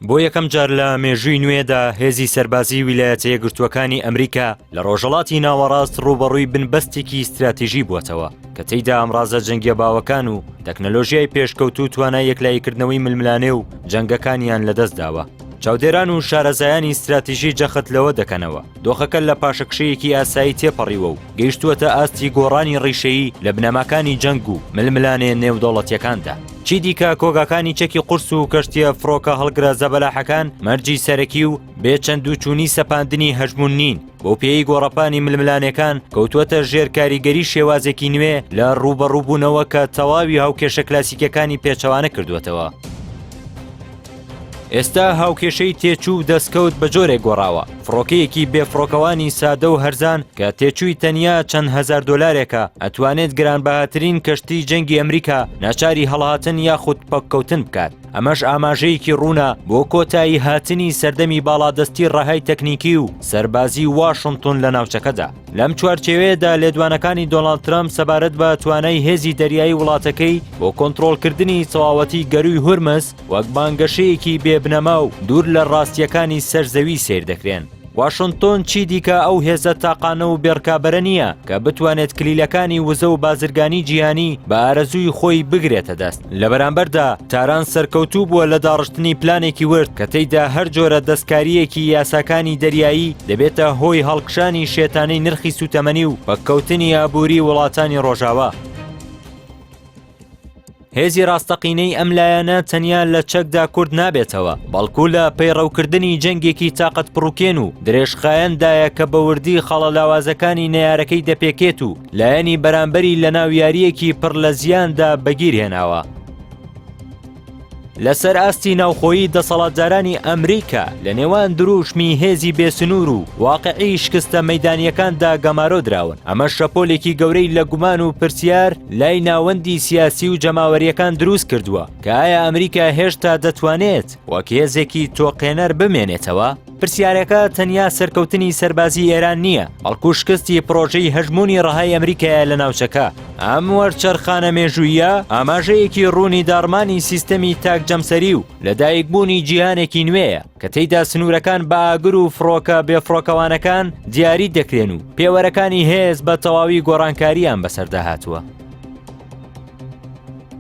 بۆ یەکەم جار لە مێژووی نوێدا هێزی سەربازی ویلایەتە یەکگرتووەکانی ئەمریکا لە ڕۆژهەڵاتی ناوەڕاست ڕوبەڕووی بنبەستێکی استراتیژی بووەتەوە کە تێیدا ئەمڕازە جەنگیە باوەکان و تەکنەلۆژیای پێشکەوتوو توانای یەکلاییکردنەوەی ململانێ و جەنگەکانیان لەدەست داوە. چاودێران و شارەزایانی استراتیژی جەخت لەوە دەکەنەوە. دۆخەکە لە پاشەکشەیەکی ئاسایی تێپەڕیوە و گەیشتووەتە ئاستی گۆڕانی ڕیشەیی لە بنەماکانی جەنگ و ململانێ نێودەوڵەتیەکاندا. چی دیکە کۆگاکانی چەکی قورس و کەشتیە فڕۆکە هەڵگرە زەبەلاحەکان مەرجی سەرەکی و بێچەند و چوونی سەپاندنی هەژمون نین. بۆ پێی گۆڕەپانی ململانەکان کەوتووەتە ژێر کاریگەری شێوازێکی نوێ لە ڕوبەڕووبوونەوە کە تەواوی هاوکێشە کلاسیکەکانی پێچەوانە کردووەتەوە. ئێستا هاوکێشەی تێچوو دەستکەوت بە جۆرێک گۆڕاوە. فڕۆکەیەکی بێفڕۆکەوانی سادە و هەرزان کە تێچووی تەنیا چەند هەزار دۆلارێکە ئەتوانێت گرانبەهاترین کەشتی جەنگی ئەمریکا ناچاری هەڵهاتن یاخود پەککەوتن بکات. ئەمەش ئاماژەیەکی ڕوونە بۆ کۆتایی هاتنی سەردەمی باڵادەستی ڕەهای تەکنیکی و سەربازی واشنگتن لە ناوچەکەدا. لەم چوارچێوەیەدا لێدوانەکانی دۆناڵد ترامپ سەبارەت بە توانای هێزی دەریایی وڵاتەکەی بۆ کۆنتڕۆڵکردنی تەواوەتی گەروی هورمز وەک بانگەشەیەکی بێبنەما و دوور لە ڕاستیەکانی سەرزەوی سیر دەکرێن. واشنگتن چی دیکە ئەو هێزە تاقانە و بێڕکابەرە نییە کە بتوانێت کلیلەکانی وزە و بازرگانی جیهانی بە ئارەزووی خۆی بگرێتە دەست. لە بەرامبەردا تاران سەرکەوتوو بووە لە داڕشتنی پلانێکی ورد کە تێیدا هەر جۆرە دەستکاریەکی یاساکانی دەریایی دەبێتە هۆی هەڵکشانی شێتانەی نرخی سوتەمەنی و پەککەوتنی ئابووری وڵاتانی ڕۆژاوا. هێزی ڕاستەقینەی ئەم لایەنە تەنیا لە چەکدا کورد نابێتەوە، بەڵکو لە پەیڕەوکردنی جەنگێکی تاقەت پڕوکێن و درێژخایەندایە کە بە وردی خەڵە لاوازەکانی نەیارەکەی دەپێکێت و لایەنی بەرامبەری لە ناو یاریەکی پڕ لە زیاندا بەگیر هێناوە. لەسەر ئاستی ناوخۆیی دەسەڵاتدارانی ئەمریکا لە نێوان دروشمی هێزی بێسنوور و واقعی شکستە مەیدانیەکاندا گەمارۆ دراون. ئەمە شەپۆلێکی گەورەی لە گومان و پرسیار لای ناوەندی سیاسی و جەماوەریەکان دروست کردووە کە ئایا ئەمریکا هێشتا دەتوانێت وەک هێزێکی تۆقێنەر بمێنێتەوە؟ پرسیارەکە تەنیا سەرکەوتنی سەربازی ئێران نییە، بەڵکو شکستی پرۆژەی هەژمونی ڕەهای ئەمریکایە لە ناوچەکە. ئەم وەرچەرخانە مێژوویە ئاماژەیەکی ڕوونی داڕمانی سیستەمی تاکجەمسەری و لەدایکبوونی جیهانێکی نوێیە کە تێیدا سنوورەکان بە ئاگر و فڕۆکە بێفڕۆکەوانەکان دیاری دەکرێن و پێوەرەکانی هێز بە تەواوی گۆڕانکاریان بەسەردا هاتووە.